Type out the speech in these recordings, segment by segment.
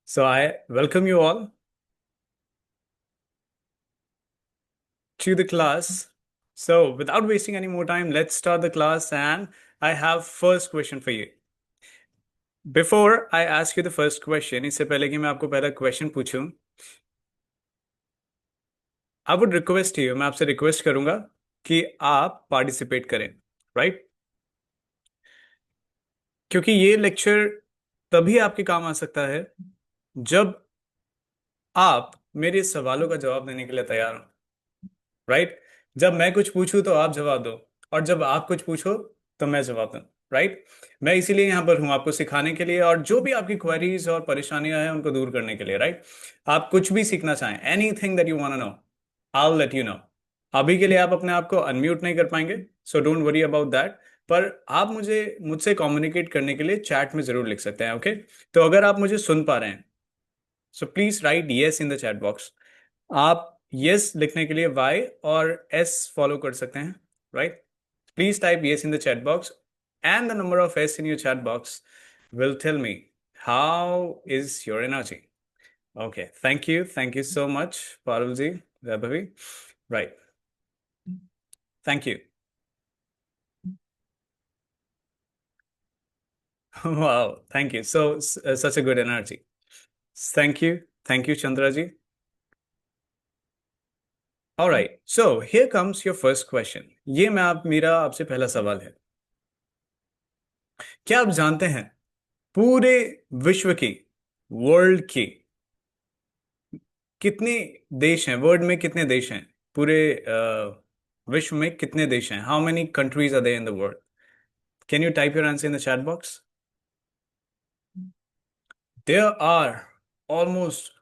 So I welcome you all to the class. So without wasting any more time, let's start the class and I have first question for you. Before I ask you the first question, इससे पहले कि मैं आपको पहला question पूछूं, I would request you, मैं आपसे request करूंगा कि आप पार्टिसिपेट करें, राइट? क्योंकि ये लेक्चर तभी आपके काम आ सकता है जब आप मेरे सवालों का जवाब देने के लिए तैयार हो, राइट? जब मैं कुछ पूछूं तो आप जवाब दो, और जब आप कुछ पूछो तो मैं जवाब दूं, राइट? मैं इसीलिए यहाँ पर हूँ, आपको सिखाने के लिए, और जो भी आपकी क्वेरीज और परेशानियां हैं उनको दूर करने के लिए, राइट? आप कुछ भी सीखना चाहें, anything that you want to know, I will let you know. अभी के लिए आप अपने आप को अनम्यूट नहीं कर पाएंगे, so don't worry about that. पर आप मुझसे कम्युनिकेट करने के लिए चैट में जरूर लिख सकते हैं, ओके? तो अगर आप मुझे सुन पा रहे हैं, so please right yes in the chat box. आप यस लिखने के लिए वाई और एस फॉलो कर सकते हैं, right? Please type yes in the chat box, and the number of S in your chat box will tell me how is your energy. Okay, thank you so much, Parulji, Vaibhavi. Right, thank you. Wow, thank you. Such a good energy. Thank you, Chandraji. All right, so here comes your first question. ये मेरा आपसे पहला सवाल है। क्या आप जानते हैं पूरे विश्व की, वर्ल्ड की, कितने देश हैं? वर्ल्ड में कितने देश हैं? पूरे विश्व में कितने देश हैं? How many countries are there in the world? Can you type your answer in the chat box? There are almost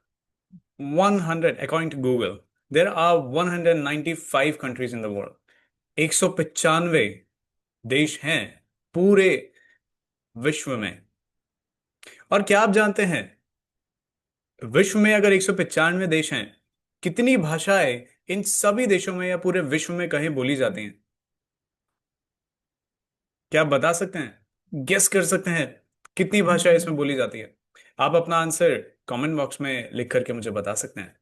100, according to Google, there are 195 countries in the world. 195 देश हैं पूरे विश्व में। और क्या आप जानते हैं, विश्व में अगर 195 देश हैं, कितनी भाषाएं इन सभी देशों में या पूरे विश्व में कहीं बोली जाती हैं? क्या आप बता सकते हैं, गेस कर सकते हैं कितनी भाषाएं इसमें बोली जाती है? आप अपना आंसर कमेंट बॉक्स में लिख करके मुझे बता सकते हैं।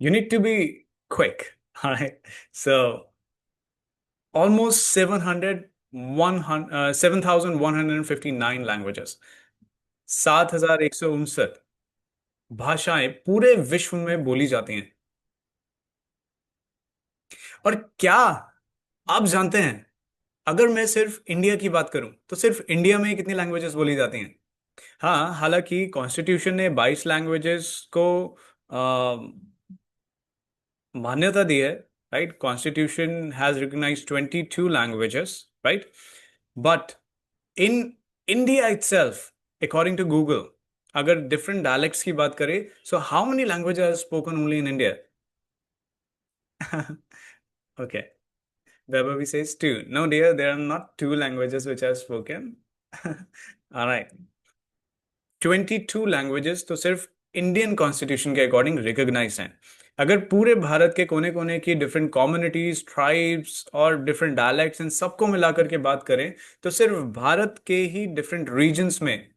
You need to be quick. All right. So almost 7,159 languages, 7,159 भाषाएं पूरे विश्व में बोली जाती हैं। और क्या आप जानते हैं, अगर मैं सिर्फ इंडिया की बात करूं तो सिर्फ इंडिया में ही कितनी लैंग्वेजेस बोली जाती हैं? हाँ, हालांकि कॉन्स्टिट्यूशन ने 22 लैंग्वेजेस को मान्यता दी है, right? Constitution has recognised 22 languages, right? But in India itself, according to Google, अगर डिफरेंट डायलेक्ट्स की बात करें, so how many languages are spoken only in India? Okay, Vaibhavi says two. No, dear, there are not two languages which are spoken. All right. 22 languages तो सिर्फ Indian constitution के according recognise हैं। अगर पूरे भारत के कोने कोने की डिफरेंट कम्युनिटीज, ट्राइब्स और डिफरेंट डायलेक्ट्स, इन सबको मिलाकर के बात करें, तो सिर्फ भारत के ही डिफरेंट रीजन्स में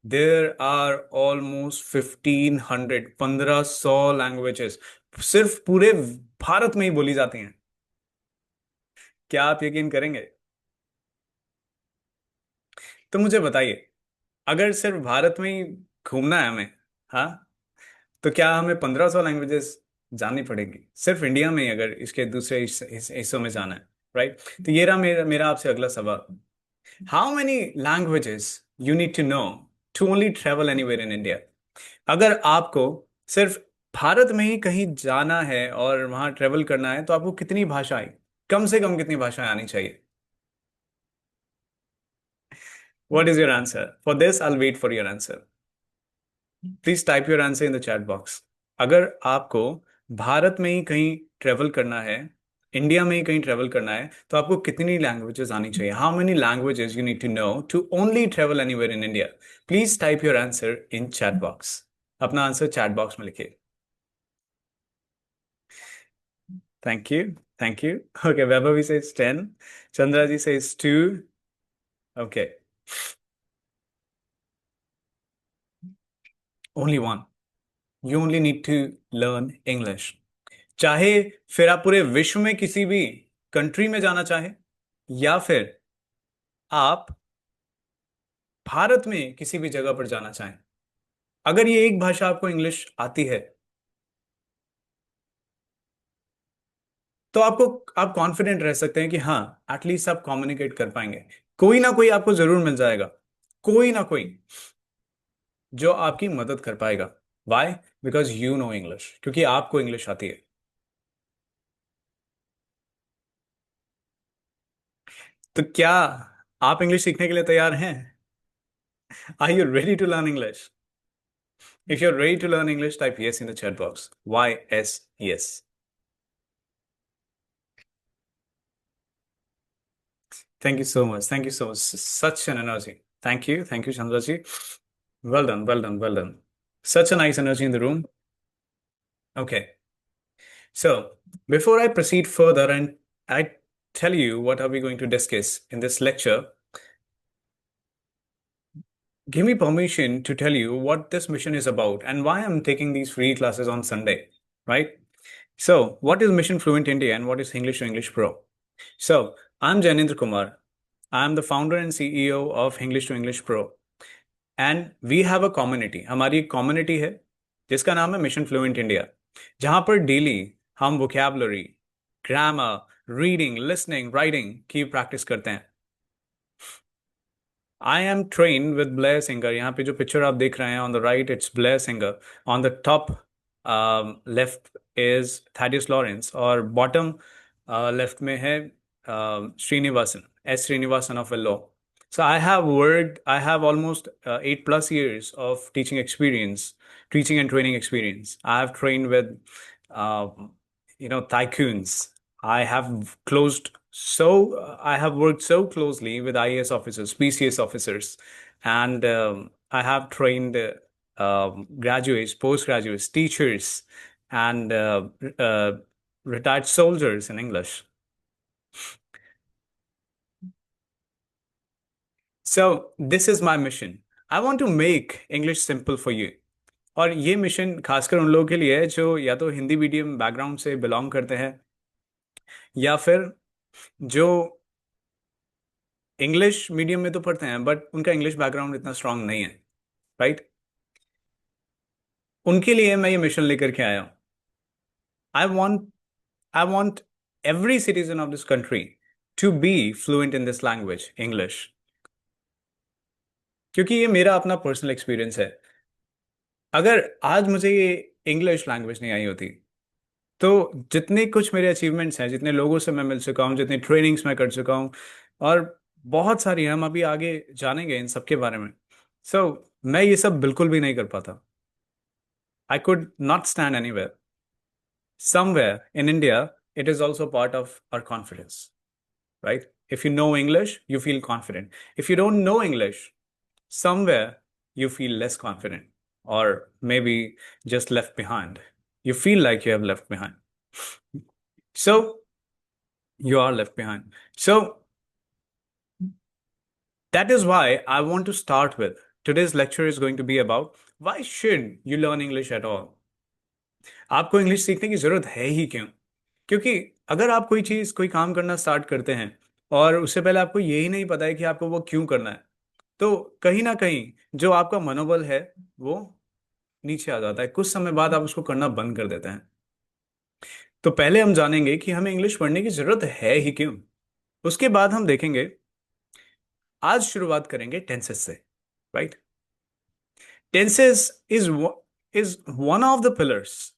देयर आर ऑलमोस्ट 1500, 1500 लैंग्वेजेस सिर्फ पूरे भारत में ही बोली जाती हैं। क्या आप यकीन करेंगे? तो मुझे बताइए, अगर सिर्फ भारत में ही घूमना है हमें, हाँ, तो क्या हमें 1500 लैंग्वेजेस जाननी पड़ेगी सिर्फ इंडिया में ही, अगर इसके दूसरे हिस्सों में जाना है, राइट? तो ये रहा मेरा मेरा आपसे अगला सवाल। How many languages you need to know to only travel anywhere in India? अगर आपको सिर्फ भारत में ही कहीं जाना है और वहां ट्रेवल करना है, तो आपको कितनी भाषाएं, कम से कम कितनी भाषाएं आनी चाहिए? What is your answer? For this, I'll wait for your answer. Please type your answer in the chat box. अगर आपको भारत में ही कहीं ट्रेवल करना है, इंडिया में ही कहीं ट्रेवल करना है, तो आपको कितनी लैंग्वेजेस आनी चाहिए? How many languages you need to know to only travel anywhere in India? Please type your answer in chat box. अपना आंसर चैट बॉक्स में लिखिए। Thank you, thank you. Okay, Vaibhavi says 10, Chandra ji says 2. Okay, only one. You only need to learn English. चाहे फिर आप पूरे विश्व में किसी भी कंट्री में जाना चाहे, या फिर आप भारत में किसी भी जगह पर जाना चाहें, अगर ये एक भाषा आपको इंग्लिश आती है तो आपको, आप कॉन्फिडेंट रह सकते हैं कि हाँ, एटलीस्ट आप कम्युनिकेट कर पाएंगे। कोई ना कोई आपको जरूर मिल जाएगा, कोई ना कोई जो आपकी मदद कर पाएगा। Why? Because you know English, क्योंकि आपको इंग्लिश आती है। तो क्या आप इंग्लिश सीखने के लिए तैयार हैं? Are you ready to learn English? If you are ready to learn English, type yes in the chat box. YS, yes. Thank you so much. Thank you so much. Such an energy. Thank you. Thank you, Chandraji. Well done. Well done. Well done. Such a nice energy in the room. Okay. So before I proceed further and I tell you what are we going to discuss in this lecture, give me permission to tell you what this mission is about and why I'm taking these free classes on Sunday, right? So, what is Mission Fluent India and what is English to English Pro? So, I'm Janendra Kumar. I'm the founder and CEO of English to English Pro. And we have a community, हमारी एक community है जिसका नाम है mission fluent India, जहां पर daily हम vocabulary, grammar, reading, listening, writing की प्रैक्टिस करते हैं। I am train with Blair singer. यहाँ पे जो पिक्चर आप देख रहे हैं on the right, it's Blair singer. On the top left is Thaddeus Lawrence, और बॉटम लेफ्ट में है Srinivasan, S. Srinivasan of Vellore. So I have worked, I have almost 8+ years of teaching and training experience. I have trained with, uh, tycoons. I have worked so closely with IAS officers, PCS officers, and I have trained graduates, postgraduates, teachers, and uh, retired soldiers in English. So this is my mission. I want to make English simple for you. और ये mission खासकर उन लोगों के लिए है जो या तो हिंदी मीडियम बैकग्राउंड से बिलोंग करते हैं, या फिर जो इंग्लिश मीडियम में तो पढ़ते हैं बट उनका इंग्लिश बैकग्राउंड इतना स्ट्रांग नहीं है, राइट? उनके लिए मैं ये मिशन लेकर के आया हूँ। I want I want every citizen of this country to be fluent in this language, English. क्योंकि ये मेरा अपना पर्सनल एक्सपीरियंस है। अगर आज मुझे ये इंग्लिश लैंग्वेज नहीं आई होती, तो जितने कुछ मेरे अचीवमेंट्स हैं, जितने लोगों से मैं मिल चुका हूँ, जितनी ट्रेनिंग्स मैं कर चुका हूँ, और बहुत सारी, हम अभी आगे जानेंगे इन सब के बारे में। सो मैं ये सब बिल्कुल भी नहीं कर पाता। I could not stand anywhere. Somewhere in India it is also part of our confidence, right? If you know English you feel confident. If you don't know English, somewhere you feel less confident, or maybe just left behind. You feel like you have left behind. So you are left behind. So that is why I want to start with today's lecture is going to be about why should you learn English at all? आपको English सीखने की जरूरत है ही क्यों? क्योंकि अगर आप कोई चीज, कोई काम करना स्टार्ट करते हैं और उससे पहले आपको यही नहीं पता है कि आपको वो क्यों करना है, तो कहीं ना कहीं जो आपका मनोबल है वो नीचे आ जाता है। कुछ समय बाद आप उसको करना बंद कर देते हैं। तो पहले हम जानेंगे कि हमें इंग्लिश पढ़ने की जरूरत है ही क्यों। उसके बाद हम देखेंगे, आज शुरुआत करेंगे टेंसेस से, right? Tenses is one of the pillars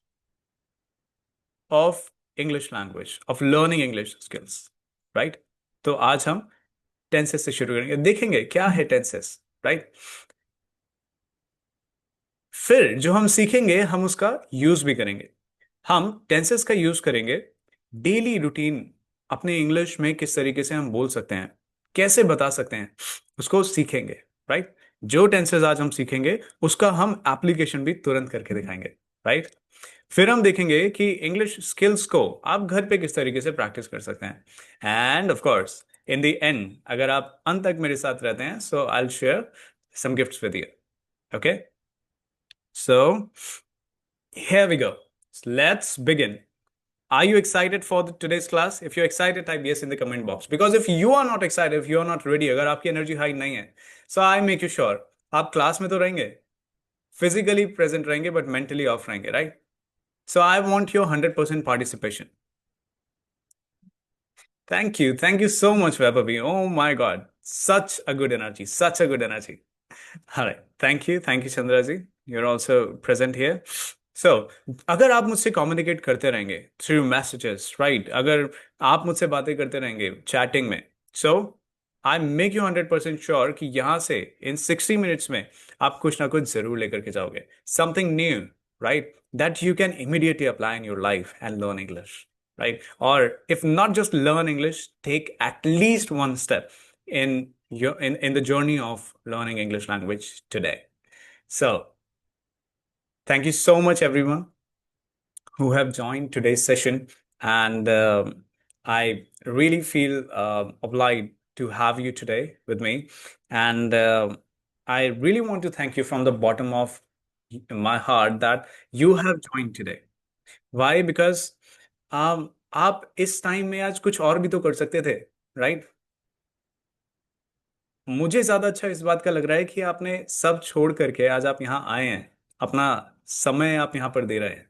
of English language, of learning English skills, right? तो आज हम टेंसेस से शुरू करेंगे, देखेंगे क्या है टेंसेस, राइट? फिर जो हम सीखेंगे हम उसका यूज भी करेंगे। हम टेंसेस का यूज करेंगे डेली रूटीन, अपने इंग्लिश में किस तरीके से हम बोल सकते हैं, कैसे बता सकते हैं, उसको सीखेंगे, राइट? जो टेंसेस आज हम सीखेंगे उसका हम एप्लीकेशन भी तुरंत करके दिखाएंगे, राइट? फिर हम देखेंगे कि इंग्लिश स्किल्स को आप घर पे किस तरीके से प्रैक्टिस कर सकते हैं। End of course in the end, अगर आप अंत तक मेरे साथ रहते हैं, so I will share some gifts with you. Okay? So here we go. Let's begin. Are you excited for today's class? If you're excited, type yes in the comment box. Because if you are not excited, if you are not ready, अगर आपकी energy high नहीं है, so I make you sure आप class में तो रहेंगे, physically present रहेंगे, but mentally off रहेंगे, right? So I want your 100% participation. Thank you so much, Vaibhavi. Oh my God, such a good energy, such a good energy. All right, thank you, Chandra ji. You're also present here. So, अगर आप मुझसे communicate करते रहेंगे through messages, right, अगर आप मुझसे बातें करते रहेंगे चैटिंग में, सो आई मेक यू 100% श्योर कि यहाँ से इन 60 मिनट्स में आप कुछ ना कुछ जरूर लेकर के जाओगे, something new, right, that you can immediately apply in your life and learn English, right? Or if not just learn English, take at least one step in in the journey of learning English language today. So thank you so much, everyone who have joined today's session, and I really feel obliged to have you today with me, and I really want to thank you from the bottom of my heart that you have joined today. Why? Because आप इस time में आज कुछ और भी तो कर सकते थे, राइट? मुझे ज्यादा अच्छा इस बात का लग रहा है कि आपने सब छोड़ करके आज आप यहाँ आए हैं, अपना समय आप यहाँ पर दे रहे हैं,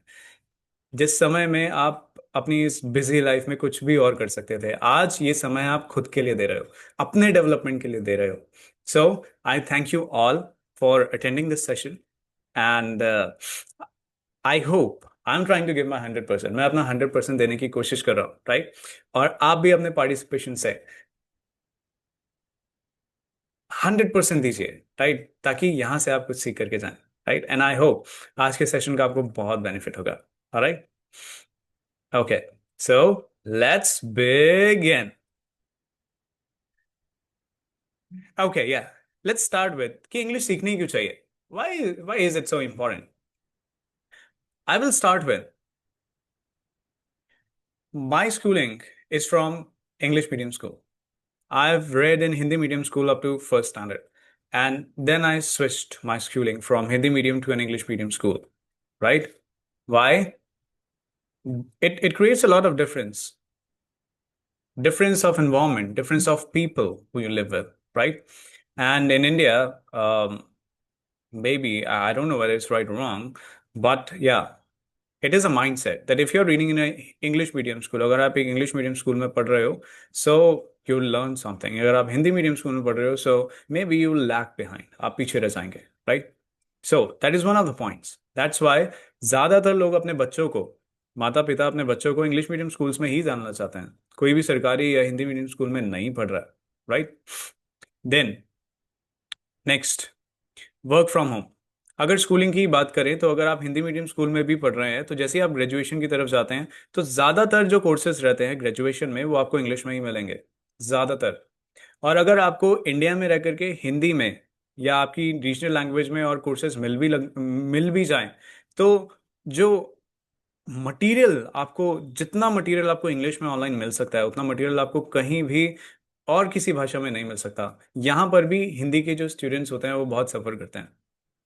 जिस समय में आप अपनी इस बिजी लाइफ में कुछ भी और कर सकते थे, आज ये समय आप खुद के लिए दे रहे हो, अपने डेवलपमेंट के लिए दे रहे हो. So I thank you all for attending this session, and I hope I am trying to give my 100%. मैं अपना 100% देने की कोशिश कर रहा हूँ, राइट? और आप भी अपने पार्टिसिपेशन से 100% दीजिए, राइट, ताकि यहां से आप कुछ सीख करके जाएं, राइट? एंड आई होप आज के सेशन का आपको बहुत बेनिफिट होगा. Alright, okay, so let's begin. Okay, या, लेट्स स्टार्ट विद कि इंग्लिश सीखनी क्यों चाहिए. Why is it so important? I will start with my schooling is from English medium school. I've read in Hindi medium school up to first standard. And then I switched my schooling from Hindi medium to an English medium school. Right? Why? It creates a lot of difference. Difference of environment, difference of people who you live with, right? And in India, maybe, I don't know whether it's right or wrong, but yeah, it is a mindset that if you're reading in a English medium school, अगर आप एक English medium school में पढ़ रहे हो, so you will learn something. अगर आप Hindi medium school में पढ़ रहे हो, so maybe you will lag behind. आप पीछे रह जाएंगे, right? So that is one of the points. That's why ज्यादातर लोग अपने बच्चों को, माता पिता अपने बच्चों को इंग्लिश मीडियम स्कूल्स में ही जानना चाहते हैं. कोई भी सरकारी या हिंदी मीडियम स्कूल में नहीं पढ़ रहा है, right? Then next, work from home. अगर स्कूलिंग की बात करें तो अगर आप हिंदी मीडियम स्कूल में भी पढ़ रहे हैं तो जैसे ही आप ग्रेजुएशन की तरफ जाते हैं तो ज़्यादातर जो कोर्सेज रहते हैं ग्रेजुएशन में वो आपको इंग्लिश में ही मिलेंगे, ज़्यादातर. और अगर आपको इंडिया में रह करके हिंदी में या आपकी रीजनल लैंग्वेज में और कोर्सेज मिल भी जाएं, तो जो मटेरियल आपको, जितना मटेरियल आपको इंग्लिश में ऑनलाइन मिल सकता है उतना मटेरियल आपको कहीं भी और किसी भाषा में नहीं मिल सकता. यहाँ पर भी हिंदी के जो स्टूडेंट्स होते हैं वो बहुत सफ़र करते हैं,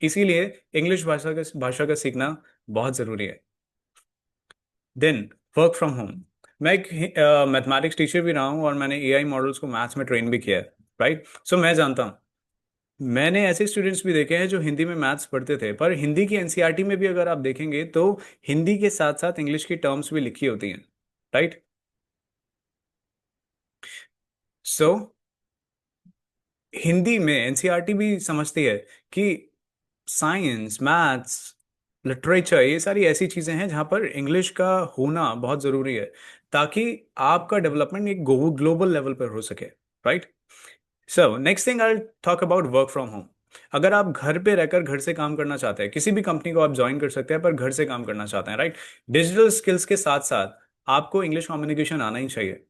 इसीलिए इंग्लिश भाषा का सीखना बहुत ज़रूरी है. Then work from home. मैं एक मैथमेटिक्स टीचर भी रहा हूँ और मैंने एआई मॉडल्स को मैथ्स में ट्रेन भी किया है, राइट? सो मैं जानता हूँ, मैंने ऐसे स्टूडेंट्स भी देखे हैं जो हिंदी में मैथ्स पढ़ते थे, पर हिंदी की एनसीईआरटी में भी अगर आप देखेंगे तो हिंदी के साथ साथ इंग्लिश की टर्म्स भी लिखी होती हैं, राइट? सो हिंदी में एनसीईआरटी भी समझती है कि साइंस, मैथ्स, लिटरेचर, ये सारी ऐसी चीजें हैं जहां पर इंग्लिश का होना बहुत जरूरी है ताकि आपका डेवलपमेंट एक ग्लोबल लेवल पर हो सके, right? So next thing I talk about work from home. अगर आप घर पे रहकर घर से काम करना चाहते हैं, किसी भी कंपनी को आप ज्वाइन कर सकते हैं पर घर से काम करना चाहते हैं, राइट? डिजिटल स्किल्स के साथ साथ आपको इंग्लिश कम्युनिकेशन आना ही चाहिए,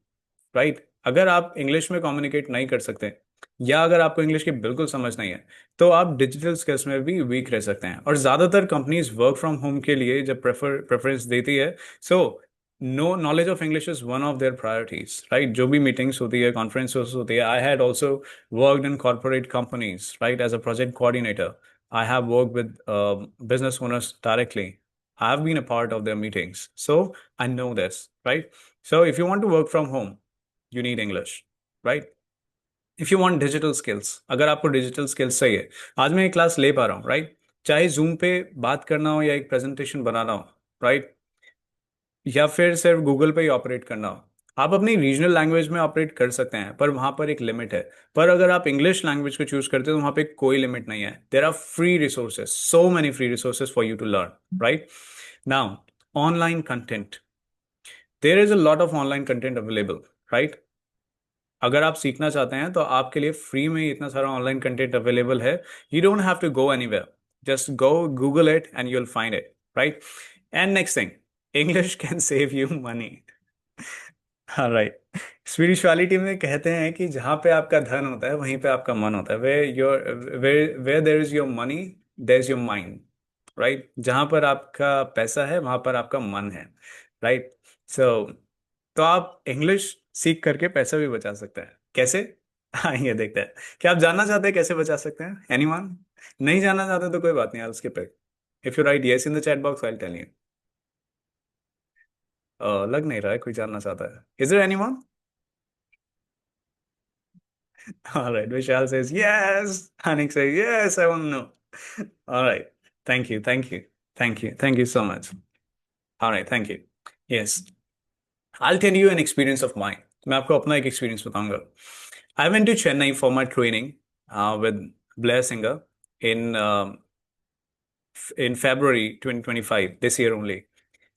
राइट? अगर आप इंग्लिश में कम्युनिकेट नहीं कर सकते या अगर आपको इंग्लिश की बिल्कुल समझ नहीं है तो आप डिजिटल स्किल्स में भी वीक रह सकते हैं. और ज़्यादातर कंपनीज वर्क फ्रॉम होम के लिए जब प्रेफरेंस देती है, so no, knowledge of English is one of their priorities, right? जो भी मीटिंग्स होती है, कॉन्फ्रेंसेस होती है, I had also worked in corporate companies, right, as a project coordinator. I have worked with business owners directly. I've been a part of their meetings, so I know this, right? So if you want to work from home, you need English, right? If you want digital skills, अगर आपको digital skills चाहिए, आज मैं एक class ले पा रहा हूँ, राइट? चाहे जूम पे बात करना हो या एक प्रेजेंटेशन बनाना हो, राइट? या फिर सिर्फ गूगल पे ही ऑपरेट करना हो, आप अपनी रीजनल लैंग्वेज में ऑपरेट कर सकते हैं, पर वहां पर एक लिमिट है। पर अगर आप इंग्लिश लैंग्वेज को चूज करते हो तो वहां पे कोई लिमिट नहीं है। There are free resources, so many free resources for you to learn, right? Now, online content, there is a lot of online content available, right? अगर आप सीखना चाहते हैं तो आपके लिए फ्री में ही इतना सारा ऑनलाइन कंटेंट अवेलेबल है। You don't have to go anywhere, just go Google it and you'll find it, right? And next thing, English can save you money. हाँ, राइट। स्पिरिचुअलिटी में कहते हैं कि जहाँ पे आपका धन होता है वहीं पे आपका मन होता है। Where there is your money, there is your mind, right? जहाँ पर आपका पैसा है वहां पर आपका मन है, राइट? सो तो आप इंग्लिश सीख करके पैसा भी बचा सकते हैं। कैसे? हाँ, ये देखते हैं। क्या आप जानना चाहते हैं कैसे बचा सकते हैं? एनीवन? नहीं जानना चाहते तो कोई बात नहीं, I will skip it. If you write yes in the chat box, I will tell you. लग नहीं रहा है कोई जानना चाहता है। Is there anyone? All right, Vishal says yes. Hanik says yes, I want to know. All right. Thank you. Thank you. Thank you. Thank you so much. All right. Thank you. Yes. I'll tell you an experience of mine. मैं आपको अपना एक experience बताऊंगा. I went to Chennai for my training with Blair Singer in in February 2025, this year only.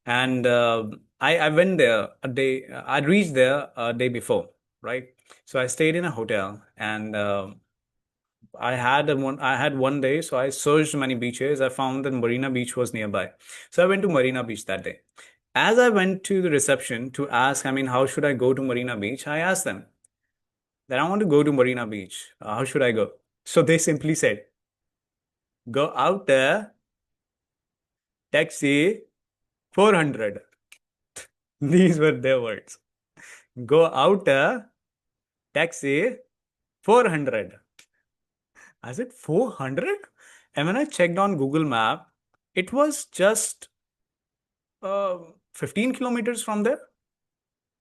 And I went there a day. I reached there a day before, right? So I stayed in a hotel, and I had one day, so I searched many beaches. I found that Marina Beach was nearby. So I went to Marina Beach that day. As I went to the reception to ask, I mean, how should I go to Marina Beach? I asked them that I want to go to Marina Beach. How should I go? So they simply said, go out there, taxi 400. These were their words. Go out there, taxi 400. I said, 400? And when I checked on Google Map, it was just 15 kilometers from there.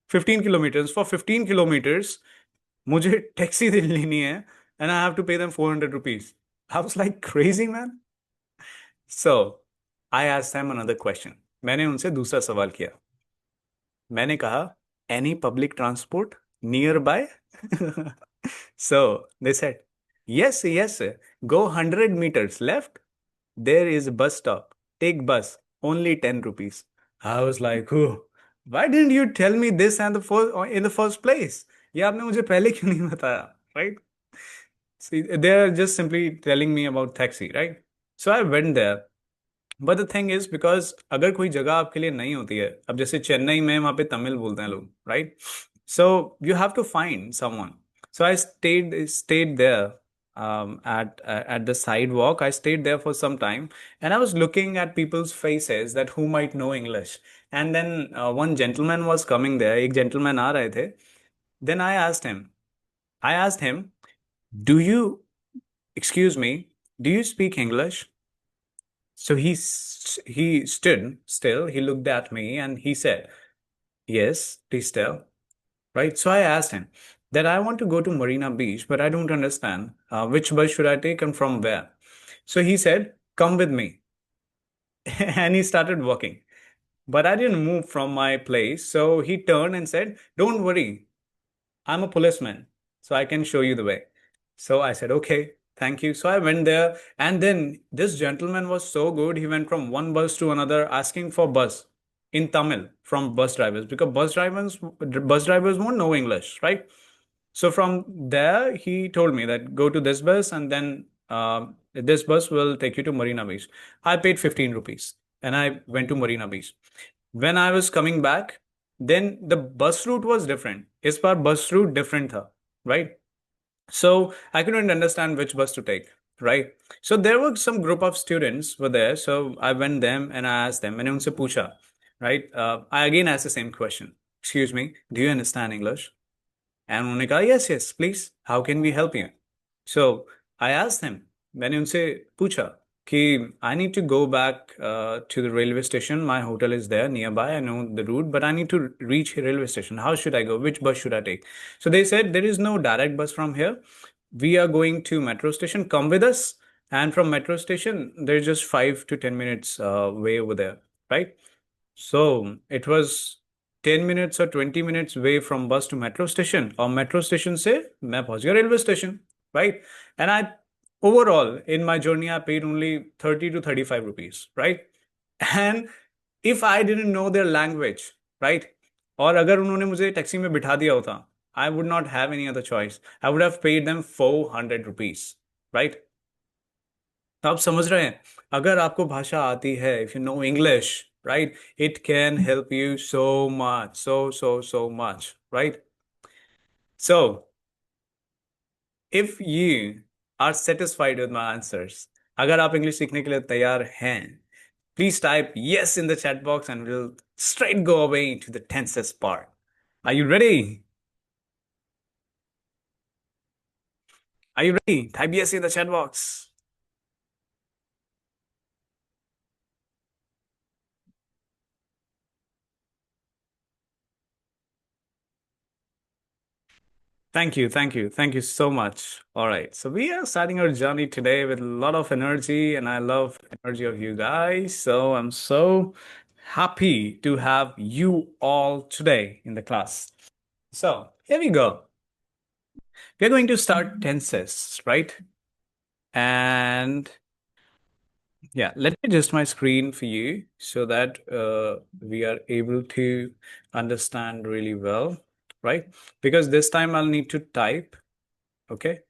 15 kilometers. For 15 kilometers, मुझे taxi लेनी है, and I have to pay them 400 rupees. I was like, crazy, man. So, I asked them another question. मैंने उनसे दूसरा सवाल किया। मैंने कहा, any public transport nearby? So, they said, yes, yes, go 100 meters left. There is a bus stop. Take bus. Only 10 rupees. I was like, oh, why didn't you tell me this and in the first place? ये आपने मुझे पहले क्यों नहीं बताया, right? See, they're just simply telling me about taxi, right? So I went there. But the thing is, because अगर कोई जगह आपके लिए नहीं होती है, अब जैसे चेन्नई में वहाँ पे तमिल बोलते हैं लोग, right? So you have to find someone. So I stayed there at the sidewalk. I stayed there for some time, and I was looking at people's faces that who might know English. And then one gentleman was coming there. एक gentleman आ रहे थे. Then I asked him, do you, excuse me, do you speak English? So he stood still. He looked at me and he said, yes, please tell. Right. So I asked him that I want to go to Marina Beach, but I don't understand which bus should I take and from where. So he said, come with me. And he started walking. But I didn't move from my place. So he turned and said, don't worry, I'm a policeman, so I can show you the way. So I said, okay, thank you. So I went there, and then this gentleman was so good. He went from one bus to another asking for bus in Tamil from bus drivers, because bus drivers won't know English, right? So from there, he told me that go to this bus, and then this bus will take you to Marina Beach. I paid 15 rupees and I went to Marina Beach. When I was coming back, then the bus route was different. इस बार bus route different था, right? So I couldn't understand which bus to take, right? So there were some group of students were there. So I went them and I asked them, मैंने उनसे पूछा, right? I again asked the same question. Excuse me, do you understand English? And उन्होंने कहा, yes, yes, please. How can we help you? So I asked them, मैंने उनसे पूछा कि I need to go back to the railway station. My hotel is there nearby. I know the route, but I need to reach railway station. How should I go? Which bus should I take? So they said there is no direct bus from here. We are going to metro station. Come with us. And from metro station, there's just 5 to 10 minutes way over there, right? So it was 10 minutes or 20 minutes way from bus to metro station. और metro station से मैं पहुंच गया railway station, right? And I overall in my journey I paid only 30 to 35 rupees, right? And if I didn't know their language, right? और अगर उन्होंने मुझे taxi में बिठा दिया होता, I would not have any other choice. I would have paid them 400 rupees, right? तो आप समझ रहे हैं, अगर आपको भाषा आती है, if you know English, right, it can help you so much, so much, right? So if you are satisfied with my answers, अगर आप इंग्लिश सीखने के लिए तैयार हैं, please type yes in the chat box and we'll straight go away to the tenses part. Are you ready? Are you ready? Type yes in the chat box. Thank you so much. All right, so we are starting our journey today with a lot of energy, and I love energy of you guys. So I'm so happy to have you all today in the class. So here we go. We're going to start tenses, right? And yeah, let me adjust my screen for you so that we are able to understand really well, right? Because this time I'll need to type, okay?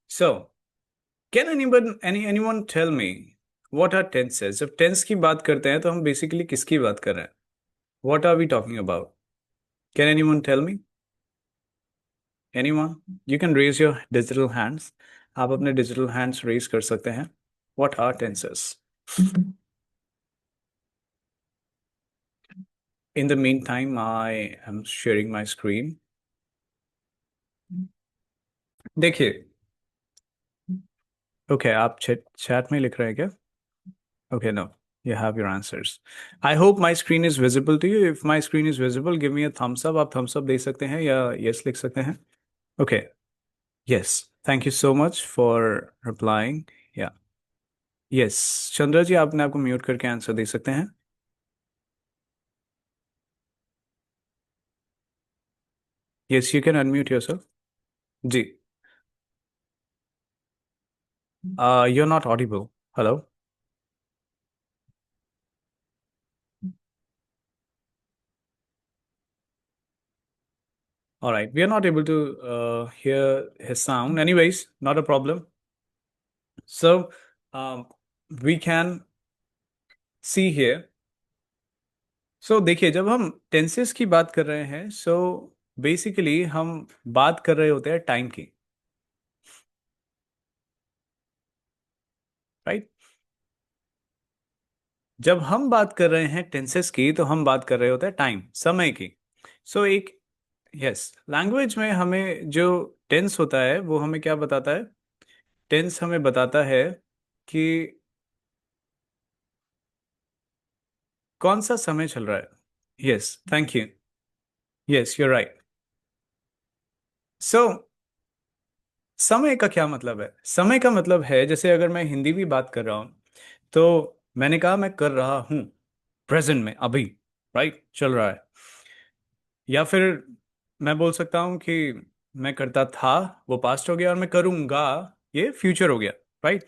So, can anyone tell me what are tenses? जब tense की बात करते हैं तो हम basically किसकी बात कर रहे हैं? What are we talking about? Can anyone tell me? Anyone? You can raise your digital hands. आप अपने digital hands raise कर सकते हैं. What are tenses? In the meantime, I am sharing my screen. देखिए, okay, आप chat में लिख रहे हैं क्या? Okay, no, you have your answers. I hope my screen is visible to you. If my screen is visible, give me a thumbs up. आप thumbs up दे सकते हैं या yes लिख सकते हैं. Okay, yes. Thank you so much for replying. Yeah. Yes. Chandra जी, आपने आपको mute करके आंसर दे सकते हैं. Yes, you can unmute yourself. Ji. You're not audible. Hello. All right. We are not able to hear his sound. Anyways, not a problem. So, um, we can see here. So देखिए, जब हम tenses की बात कर रहे हैं, so basically हम बात कर रहे होते हैं टाइम की, राइट? जब हम बात कर रहे हैं टेंसेस की तो हम बात कर रहे होते हैं टाइम, समय की. सो एक, यस, लैंग्वेज में हमें जो टेंस होता है वो हमें क्या बताता है? टेंस हमें बताता है कि कौन सा समय चल रहा है. Yes, thank you. Yes, you are right. So समय का क्या मतलब है? समय का मतलब है, जैसे अगर मैं हिंदी भी बात कर रहा हूं तो मैंने कहा मैं कर रहा हूं, प्रेजेंट में, अभी, राइट, चल रहा है. या फिर मैं बोल सकता हूं कि मैं करता था, वो पास्ट हो गया, और मैं करूंगा, ये फ्यूचर हो गया, राइट?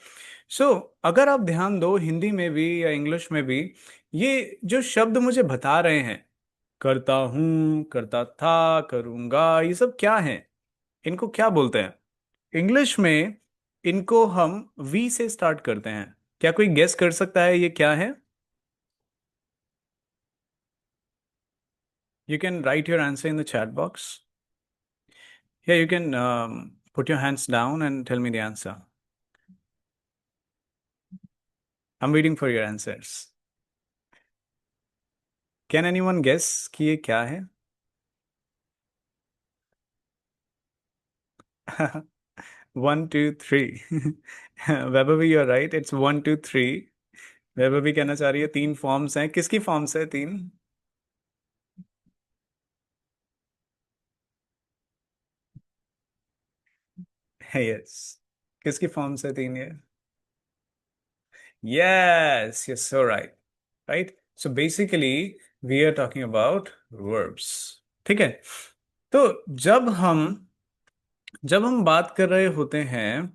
सो अगर आप ध्यान दो, हिंदी में भी या इंग्लिश में भी, ये जो शब्द मुझे बता रहे हैं, करता हूं, करता था, करूंगा, ये सब क्या है? इनको क्या बोलते हैं इंग्लिश में? इनको हम वी से स्टार्ट करते हैं. क्या कोई गेस कर सकता है ये क्या है? You can write your answer in the chat box. Yeah, you can put your hands down and tell me the answer. I'm waiting for your answers. Can anyone guess कि ये क्या है? One two three. Vaibhavi, you are right, it's one two three. Vaibhavi कहना चाह रही है तीन forms हैं, किसकी फॉर्म्स है तीन? है, यस। किसकी फॉर्म्स है तीन ये? Yes, yes, so right. Right, so basically we are talking about verbs. ठीक है। तो जब हम जब हम बात कर रहे होते हैं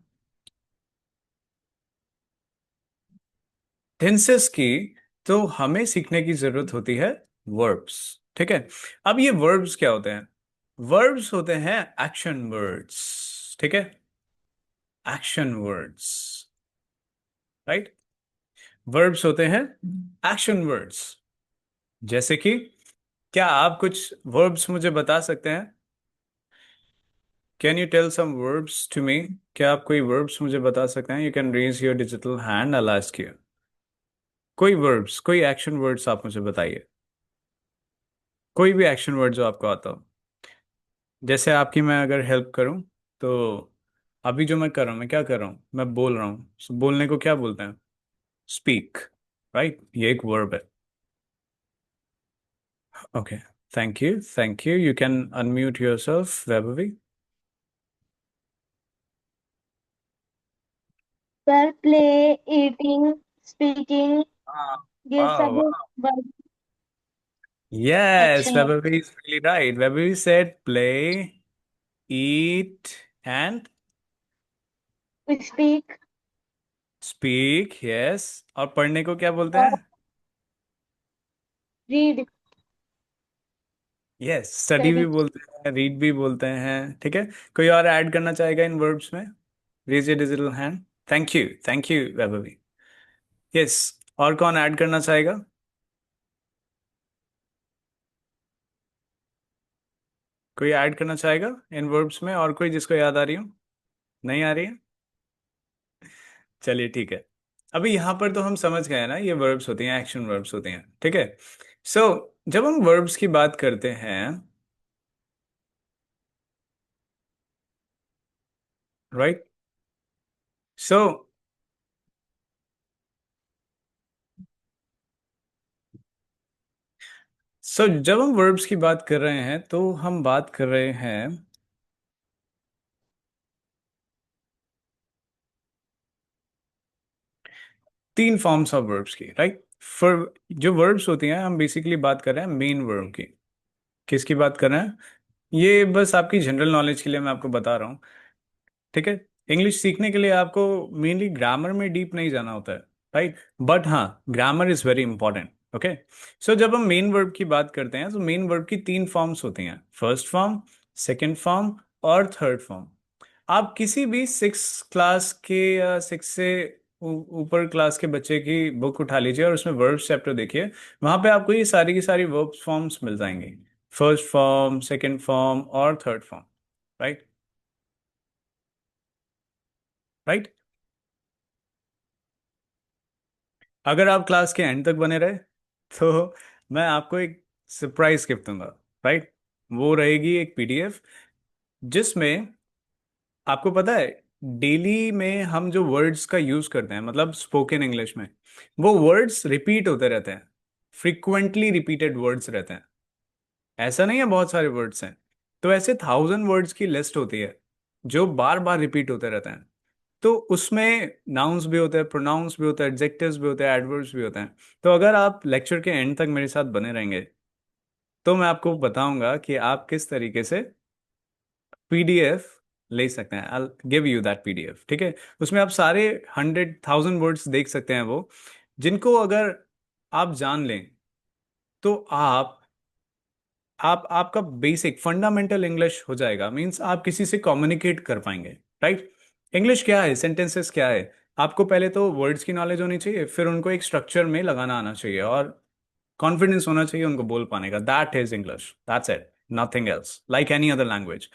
टेंसेस की, तो हमें सीखने की जरूरत होती है वर्ब्स। ठीक है। अब ये वर्ब्स क्या होते हैं? वर्ब्स होते हैं एक्शन वर्ड्स। ठीक है, एक्शन वर्ड्स। राइट, वर्ब्स होते हैं एक्शन वर्ड्स। जैसे कि, क्या आप कुछ वर्ब्स मुझे बता सकते हैं? Can you tell some verbs to me? क्या आप कोई वर्ब्स मुझे बता सकते हैं? You can raise your digital hand, I will ask you. कोई वर्ब्स, कोई एक्शन वर्ड्स आप मुझे बताइए। कोई भी एक्शन वर्ड जो आपको आता हो। जैसे आपकी मैं अगर हेल्प करूं, तो अभी जो मैं कर रहा हूं, मैं क्या कर रहा हूं? मैं बोल रहा हूं। So, बोलने को क्या बोलते हैं? स्पीक। राइट, ये एक वर्ब है। Okay, thank you, thank you. You can unmute yourself, Vaibhavi. Sir, play, eating, speaking, ये वाह, सब वाह। Verb Yes, action Vaibhavi is really right. Vaibhavi said play, eat, and है। Speak speak. Yes. और पढ़ने को क्या बोलते और हैं? रीड, यस, स्टडी भी स्टडी। बोलते हैं, रीड भी बोलते हैं। ठीक है। कोई और ऐड करना चाहेगा इन वर्ब्स में? Raise your digital hand. Thank you, thank you Vaibhavi. Yes, और कौन ऐड करना चाहेगा? कोई ऐड करना चाहेगा इन वर्ब्स में, और कोई जिसको याद आ रही हो? नहीं आ रही है? चलिए ठीक है। अभी यहाँ पर तो हम समझ गए ना, ये वर्ब्स होती हैं, एक्शन वर्ब्स होती हैं। ठीक है। सो जब हम वर्ब्स की बात करते हैं, राइट, सो जब हम वर्ब्स की बात कर रहे हैं, तो हम बात कर रहे हैं तीन फॉर्म्स ऑफ वर्ब्स की। राइट, फॉर जो वर्ब्स होती हैं, हम बेसिकली बात कर रहे हैं मेन वर्ब की। किसकी बात कर रहे हैं? ये बस आपकी जनरल नॉलेज के लिए मैं आपको बता रहा हूँ। ठीक है। इंग्लिश सीखने के लिए आपको मेनली ग्रामर में डीप नहीं जाना होता है। राइट, बट हाँ, grammar is very important. Okay. So जब हम मेन वर्ब की बात करते हैं, तो मेन वर्ब की तीन फॉर्म्स होती हैं, फर्स्ट फॉर्म, सेकंड फॉर्म और थर्ड फॉर्म। आप किसी भी सिक्स क्लास के या सिक्स से ऊपर क्लास के बच्चे की बुक उठा लीजिए और उसमें वर्ब्स चैप्टर देखिए। वहां पे आपको ये सारी की सारी वर्ब फॉर्म्स मिल जाएंगी, फर्स्ट फॉर्म, सेकंड फॉर्म और थर्ड फॉर्म। Right, right. अगर आप क्लास के एंड तक बने रहे, तो मैं आपको एक सरप्राइज गिफ्ट दूंगा। राइट, वो रहेगी एक पीडीएफ, जिसमें आपको पता है, डेली में हम जो वर्ड्स का यूज करते हैं, मतलब स्पोकन इंग्लिश में, वो वर्ड्स रिपीट होते रहते हैं, फ्रिक्वेंटली रिपीटेड वर्ड्स रहते हैं। ऐसा नहीं है बहुत सारे वर्ड्स हैं, तो ऐसे 1000 वर्ड्स की लिस्ट होती है, जो बार बार रिपीट होते रहते हैं। तो उसमें नाउन्स भी होते हैं, प्रोनाउंस भी होते हैं, एडजेक्टिव्स भी होते हैं, एडवर्ब्स भी होते हैं। तो अगर आप लेक्चर के एंड तक मेरे साथ बने रहेंगे, तो मैं आपको बताऊंगा कि आप किस तरीके से पीडीएफ ले सकते हैं। I give you that PDF. ठीक है। उसमें आप सारे 100,000 वर्ड्स देख सकते हैं, वो जिनको अगर आप जान लें, तो आप आपका बेसिक फंडामेंटल इंग्लिश हो जाएगा। मींस आप किसी से कम्युनिकेट कर पाएंगे। राइट, इंग्लिश क्या है, सेंटेंसेस क्या है? आपको पहले तो वर्ड्स की नॉलेज होनी चाहिए, फिर उनको एक स्ट्रक्चर में लगाना आना चाहिए, और कॉन्फिडेंस होना चाहिए उनको बोल पाने का। That is English, that's it, nothing else, like any other language.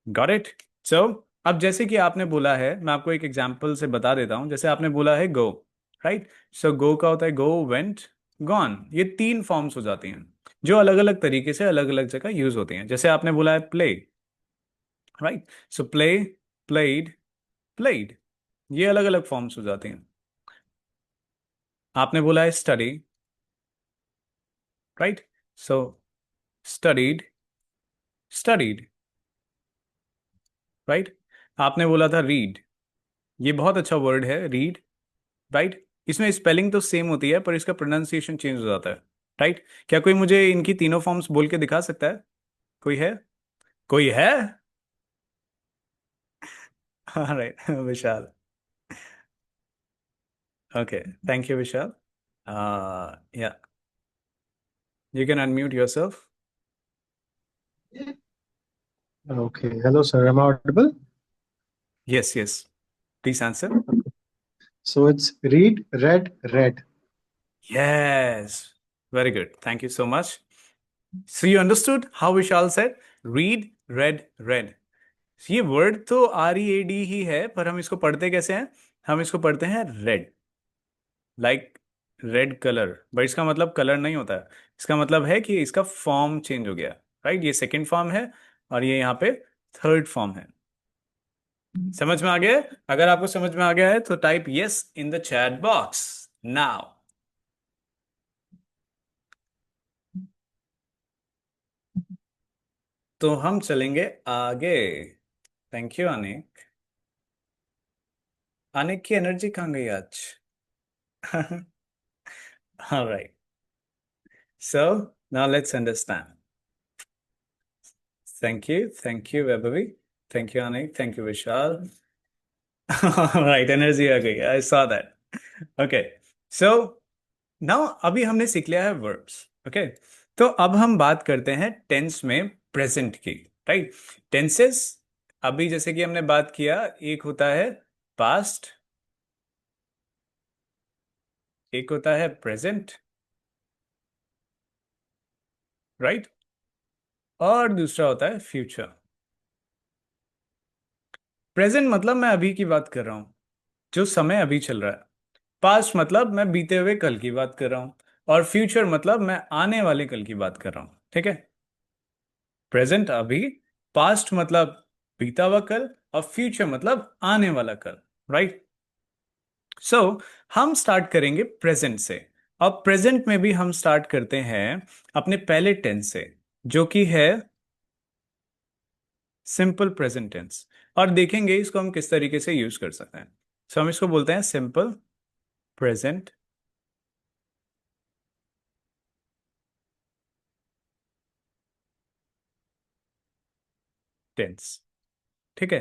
Got it? So अब जैसे कि आपने बोला है, मैं आपको एक एग्जांपल से बता देता हूं। जैसे आपने बोला है गो। राइट, सो गो का होता है गो, वेंट, गॉन। ये तीन फॉर्म्स हो जाती हैं, जो अलग अलग तरीके से अलग अलग जगह यूज होती हैं। जैसे आपने बोला है play. Right, so play played, played, ये अलग अलग फॉर्म्स हो जाती हैं। आपने बोला है स्टडी, राइट? सो स्टडीड, स्टडीड, राइट? आपने बोला था रीड, ये बहुत अच्छा वर्ड है रीड, राइट? इसमें स्पेलिंग तो सेम होती है पर इसका प्रोनाउंसिएशन चेंज हो जाता है, राइट? क्या कोई मुझे इनकी तीनों फॉर्म्स बोल के दिखा सकता है? कोई है? कोई है? हाँ, right. Vishal. Okay, thank you Vishal. Yeah, you can unmute yourself. Okay. Hello, sir. Am I audible? Yes yes, please answer. So it's read, read, read. Yes, very good, thank you so much. So you understood how Vishal said read, read, read. ये word तो READ ही है पर हम इसको पढ़ते कैसे हैं? हम इसको पढ़ते हैं red, like red colour, but इसका मतलब कलर नहीं होता है। इसका मतलब है कि इसका फॉर्म चेंज हो गया, राइट? ये सेकंड फॉर्म है और ये यहाँ पे थर्ड फॉर्म है। समझ में आ गया है? अगर आपको समझ में आ गया है तो type yes in the chat box now. तो हम चलेंगे आगे। Thank you Anik. अनिक की एनर्जी कहाँ गई आज? Alright, so now let's understand. Thank you Vaibhavi, thank you Anik, thank you Vishal. Right, energy आ गई, I saw that. Okay, so now अभी हमने सीख लिया है वर्ब्स, ओके? तो अब हम बात करते हैं टेंस में प्रेजेंट की, राइट? टेंसेस, अभी जैसे कि हमने बात किया, एक होता है पास्ट, एक होता है प्रेजेंट, राइट? और दूसरा होता है फ्यूचर। प्रेजेंट मतलब मैं अभी की बात कर रहा हूं, जो समय अभी चल रहा है। पास्ट मतलब मैं बीते हुए कल की बात कर रहा हूं। और फ्यूचर मतलब मैं आने वाले कल की बात कर रहा हूं, ठीक है? प्रेजेंट अभी, पास्ट मतलब बीता हुआ कल, और फ्यूचर मतलब आने वाला कल, राइट? सो हम स्टार्ट करेंगे प्रेजेंट से। और प्रेजेंट में भी हम स्टार्ट करते हैं अपने पहले टेंस से, जो कि है सिंपल प्रेजेंट टेंस। और देखेंगे इसको हम किस तरीके से यूज कर सकते हैं। सो हम इसको बोलते हैं सिंपल प्रेजेंट टेंस, ठीक है?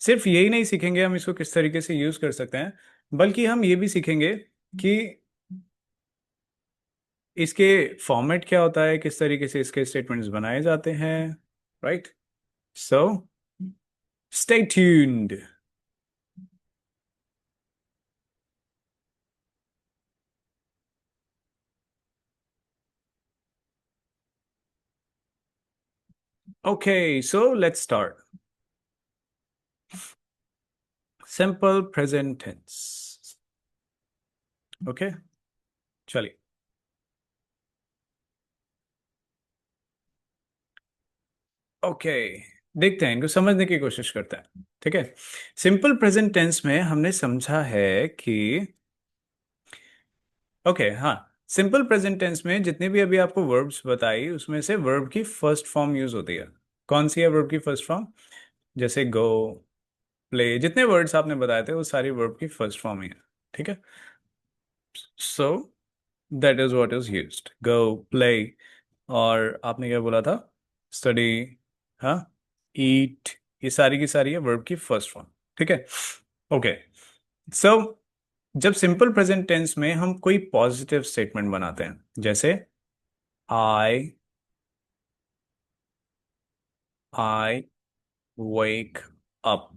सिर्फ यही नहीं सीखेंगे हम इसको किस तरीके से यूज कर सकते हैं, बल्कि हम ये भी सीखेंगे कि इसके फॉर्मेट क्या होता है, किस तरीके से इसके स्टेटमेंट्स बनाए जाते हैं, right? So stay tuned. Okay, so let's start. Simple present tense, okay, चलिए। ओके, देखते हैं, इनको समझने की कोशिश करते हैं, ठीक है? सिंपल प्रेजेंट टेंस में हमने समझा है कि, ओके, हाँ, सिंपल प्रेजेंट टेंस में जितने भी अभी आपको वर्ब्स बताई उसमें से वर्ब की फर्स्ट फॉर्म यूज होती है। कौन सी है वर्ब की फर्स्ट फॉर्म? जैसे गो, प्ले, जितने वर्ड्स आपने बताए थे वो सारी वर्ब की फर्स्ट फॉर्म ही है, ठीक है? So that is what is used, go, play. और आपने क्या बोला था? स्टडी, हाँ, ईट, ये सारी की सारी है वर्ब की फर्स्ट फॉर्म, ठीक है? ओके, सो जब सिंपल प्रेजेंट टेंस में हम कोई पॉजिटिव स्टेटमेंट बनाते हैं, जैसे आई आई वेक अप,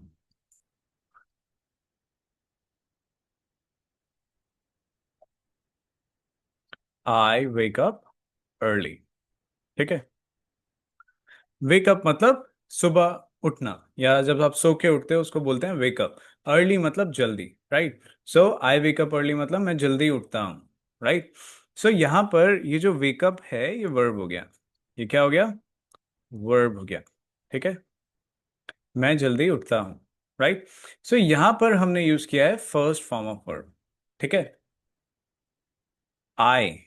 आई वेक अप अर्ली, ठीक है? वेक अप मतलब सुबह उठना, या जब आप सो के उठते हो उसको बोलते हैं वेक अप। अर्ली मतलब जल्दी, राइट? सो आई वेक अप अर्ली मतलब मैं जल्दी उठता हूँ, राइट? सो यहाँ पर ये जो वेकअप है ये वर्ब हो गया। ये क्या हो गया? वर्ब हो गया, ठीक है? मैं जल्दी उठता हूँ, राइट। सो यहां पर हमने यूज किया है फर्स्ट फॉर्म ऑफ वर्ब, ठीक है। आई,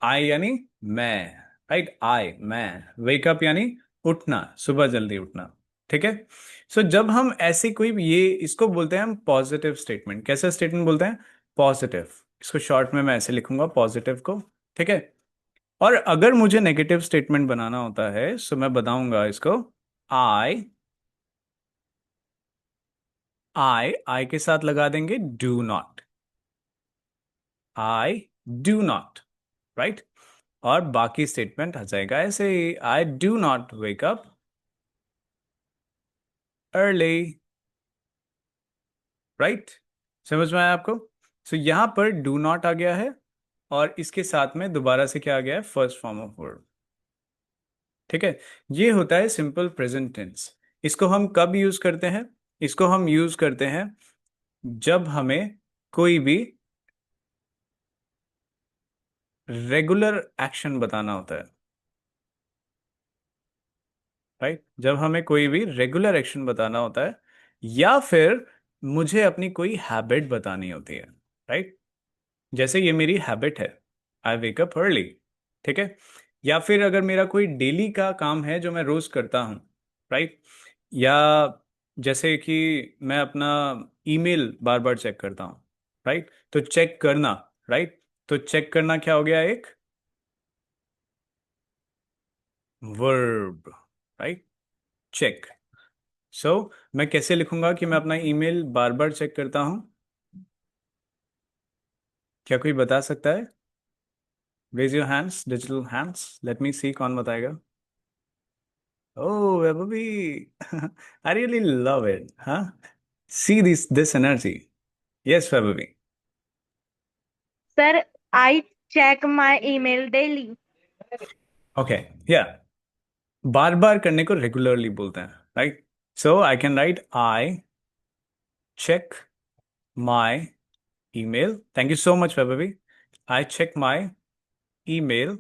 आई यानी मैं, राइट, आई मैं, वेकअप यानी उठना, सुबह जल्दी उठना, ठीक है। सो जब हम ऐसी कोई ये, इसको बोलते हैं हम पॉजिटिव स्टेटमेंट। कैसा स्टेटमेंट बोलते हैं? पॉजिटिव। इसको शॉर्ट में मैं ऐसे लिखूंगा पॉजिटिव को, ठीक है। और अगर मुझे नेगेटिव स्टेटमेंट बनाना होता है सो मैं बताऊंगा इसको आई, आई के साथ लगा देंगे do not, I do not, right. और बाकी स्टेटमेंट आ जाएगा ऐसे ही, I do not wake up early, right. समझ में आया आपको? सो यहां पर डू नॉट आ गया है और इसके साथ में दोबारा से क्या आ गया है? फर्स्ट फॉर्म ऑफ वर्ब, ठीक है। ये होता है सिंपल प्रेजेंट टेंस। इसको हम कब यूज करते हैं? इसको हम यूज करते हैं जब हमें कोई भी रेगुलर एक्शन बताना होता है, राइट। जब हमें कोई भी रेगुलर एक्शन बताना होता है या फिर मुझे अपनी कोई हैबिट बतानी होती है, राइट। जैसे ये मेरी हैबिट है, आई वेक अप अर्ली, ठीक है। या फिर अगर मेरा कोई डेली का काम है जो मैं रोज करता हूँ, राइट। या जैसे कि मैं अपना ईमेल बार बार चेक करता हूँ, राइट। तो चेक करना, राइट। तो चेक करना क्या हो गया? एक वर्ब, राइट, चेक। सो मैं कैसे लिखूंगा कि मैं अपना ईमेल बार बार चेक करता हूं? क्या कोई बता सकता है? Raise your hands, digital hands, let me see कौन बताएगा। Oh, Vaibhavi, I really love it, huh? See this energy. Yes, Vaibhavi. Sir, I check my email daily. Okay, yeah. बार बार करने को रेगुलरली बोलते हैं, right. So I can write I check my email. Thank you so much, Vaibhavi. I check my email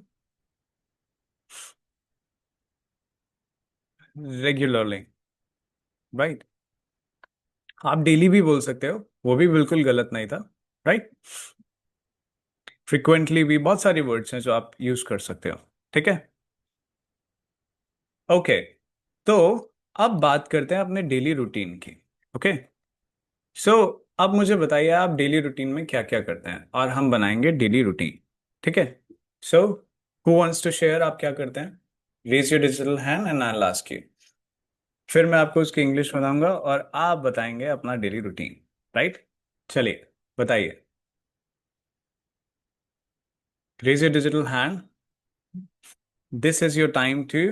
regularly, right? आप daily भी बोल सकते हो, वो भी बिल्कुल गलत नहीं था, राइट। फ्रिक्वेंटली भी बहुत सारे वर्ड्स हैं जो आप यूज कर सकते हो, ठीक है। ओके, तो अब बात करते हैं अपने डेली रूटीन की। ओके, सो अब मुझे बताइए आप डेली रूटीन में क्या क्या करते हैं और हम बनाएंगे डेली रूटीन, ठीक है। So who wants to share, आप क्या करते हैं? Raise your digital hand and I ask you. फिर मैं आपको उसकी इंग्लिश बताऊंगा और आप बताएंगे अपना डेली रूटीन, राइट। चलिए बताइए, raise your digital hand, this is your time to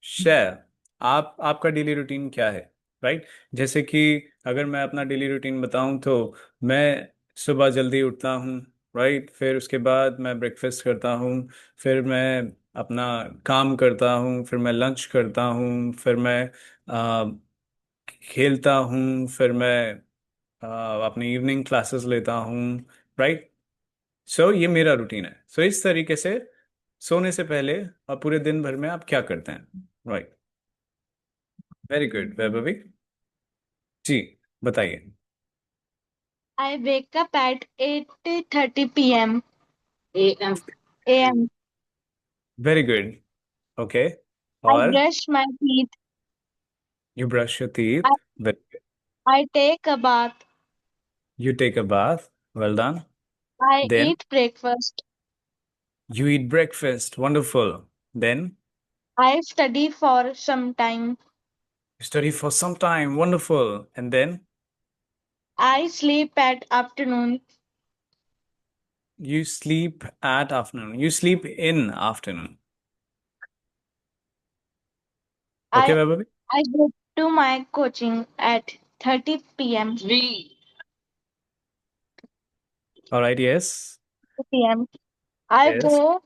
share. आप, आपका डेली रूटीन क्या है, राइट। जैसे कि अगर मैं अपना डेली रूटीन बताऊं तो मैं सुबह जल्दी उठता हूँ, राइट। फिर उसके बाद मैं ब्रेकफास्ट करता हूँ, फिर मैं अपना काम करता हूँ, फिर मैं लंच करता हूँ, फिर मैं आ, खेलता हूँ, फिर मैं अपनी इवनिंग क्लासेस लेता हूँ, राइट। सो ये मेरा रूटीन है। सो इस तरीके से सोने से पहले और पूरे दिन भर में आप क्या करते हैं, right. Very good Vaibhavi ji, बताइए। I wake up at 8:30 p.m. AM. Very good, okay. I और brush my teeth. You brush your I, teeth, very, I take a bath. You take a bath, well done. I then eat breakfast. you eat breakfast, wonderful. Then I study for some time. you study for some time, wonderful. And then I sleep at afternoon. you sleep at afternoon, you sleep in afternoon. Okay, I Vaibhavi? I go to my coaching at 30 p.m. All right, yes, p.m. I yes. go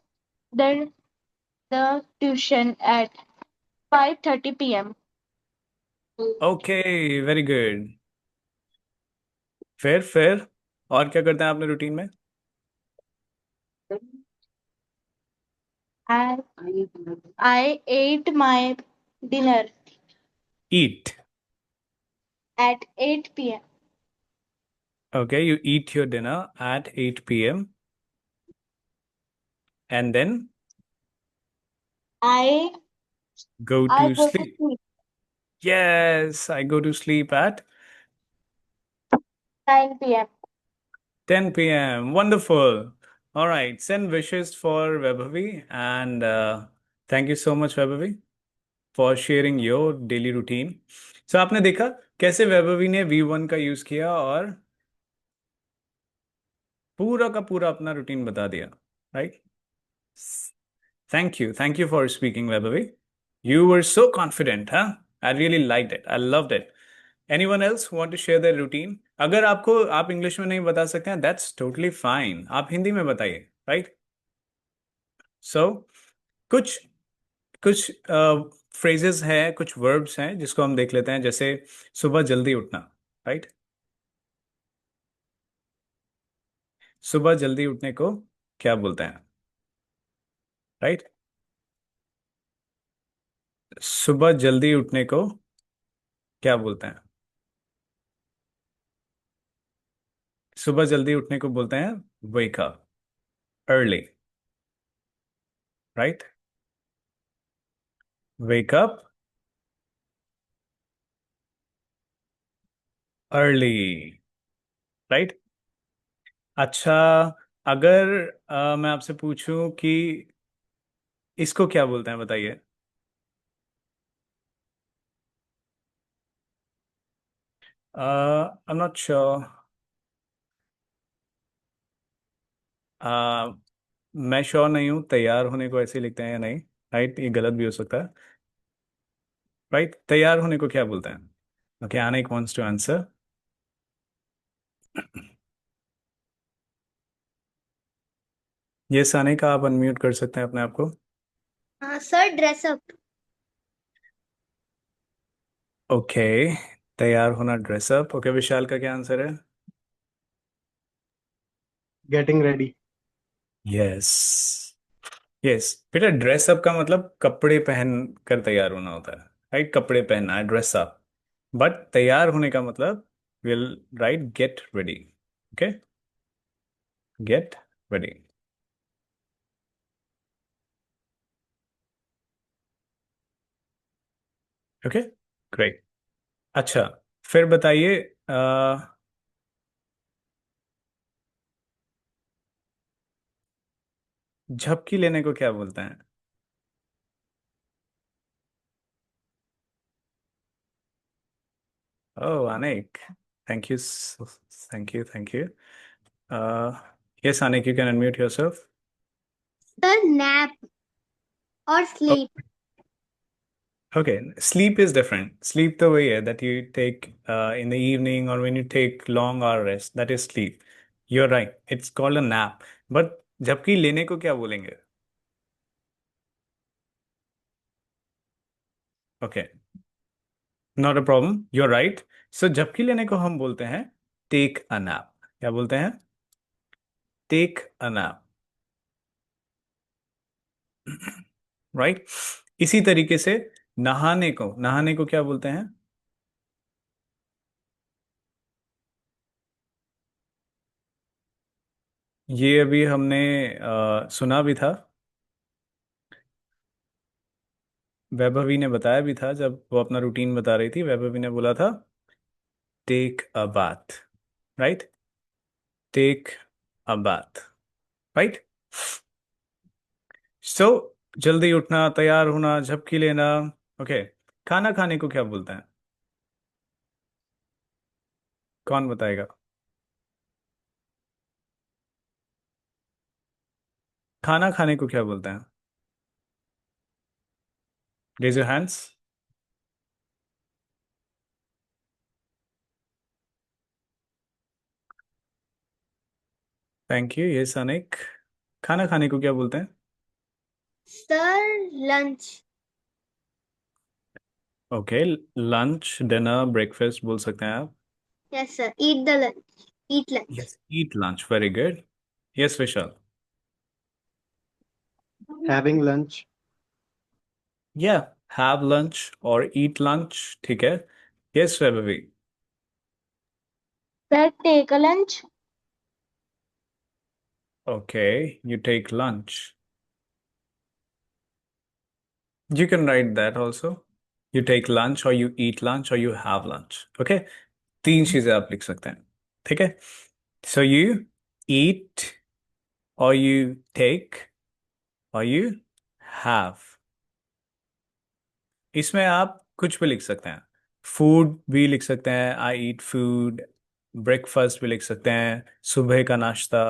the the tuition at 5:30 p.m. Okay, very good. फिर और क्या करते हैं आपने routine में? I I ate my dinner. Eat, at 8 p.m. Okay, you eat your dinner at 8 p.m. and then I go I to go to sleep. sleep Yes, I go to sleep at 9 p.m. 10 p.m. Wonderful. All right, send wishes for Vaibhavi and thank you so much, Vaibhavi, for sharing your daily routine. So आपने देखा कैसे वैभवी ने V1 का use किया और पूरा का पूरा अपना रूटीन बता दिया, right? Thank you for speaking, Vaibhavi. You were so confident, huh? I really liked it. I loved it. Anyone else want to share their routine? अगर आपको आप इंग्लिश में नहीं बता सकते हैं, that's totally fine. आप हिंदी में बताइए, right? So कुछ कुछ फ्रेजेस हैं, कुछ वर्ब्स हैं जिसको हम देख लेते हैं, जैसे सुबह जल्दी उठना, राइट? सुबह जल्दी उठने को क्या बोलते हैं, राइट? सुबह जल्दी उठने को क्या बोलते हैं? सुबह जल्दी उठने को बोलते हैं वेक अप अर्ली, राइट? वेक अप अर्ली, राइट? अच्छा, अगर मैं आपसे पूछूं कि इसको क्या बोलते हैं, बताइए। I am not sure. मैं श्योर नहीं हूँ तैयार होने को ऐसे लिखते हैं या नहीं, राइट? ये गलत भी हो सकता है, राइट? तैयार होने को क्या बोलते हैं? Okay, Anik wants to answer. Yes Anik, आप अनम्यूट कर सकते हैं अपने आप को। Sir, dress up. ओके, तैयार होना, ड्रेसअप। ओके, विशाल का क्या आंसर है? Getting ready. यस, यस बेटा, ड्रेसअप का मतलब कपड़े पहन कर तैयार होना होता है, राइट? कपड़े पहनना है ड्रेसअप, बट तैयार होने का मतलब will right get ready. Okay, get ready. Okay, great. अच्छा, फिर बताइए, झपकी लेने को क्या बोलते हैं? Oh Anik, thank you, thank you. Yes Anik, you can unmute yourself. Sir, nap or sleep. Okay, sleep is different. Sleep the way that you take in the evening or when you take long hour rest, that is sleep. You're right. It's called a nap. But झपकी लेने को क्या बोलेंगे? Okay, not a problem. You're right. So झपकी लेने को हम बोलते हैं take a nap. क्या बोलते हैं? Take a nap. Right? इसी तरीके से नहाने को क्या बोलते हैं? ये अभी हमने सुना भी था, वैभवी ने बताया भी था जब वो अपना रूटीन बता रही थी। वैभवी ने बोला था take a bath, right? Take a bath, right? So जल्दी उठना, तैयार होना, झपकी लेना। ओके, खाना खाने को क्या बोलते हैं? कौन बताएगा? खाना खाने को क्या बोलते हैं? Raise your hands. Thank you, ये सनिक। खाना खाने को क्या बोलते हैं? Sir, lunch. Okay, lunch, dinner, breakfast बोल सकते हैं आप। Yes, sir. Eat the lunch. Eat lunch. Yes, eat lunch, very good. Yes Vishal. Having lunch. या, हैव लंच और ईट लंच, ठीक है। Yes Vaibhavi. Sir, take a lunch. Okay, you take lunch. You can write that also. You take lunch or you eat lunch or you have lunch. Okay, 3 चीजें आप लिख सकते हैं. ठीक है. So you eat or you take or you have. इसमें आप कुछ भी लिख सकते हैं. फूड भी लिख सकते हैं. आई ईट फूड. ब्रेकफास्ट भी लिख सकते हैं. सुबह का नाश्ता.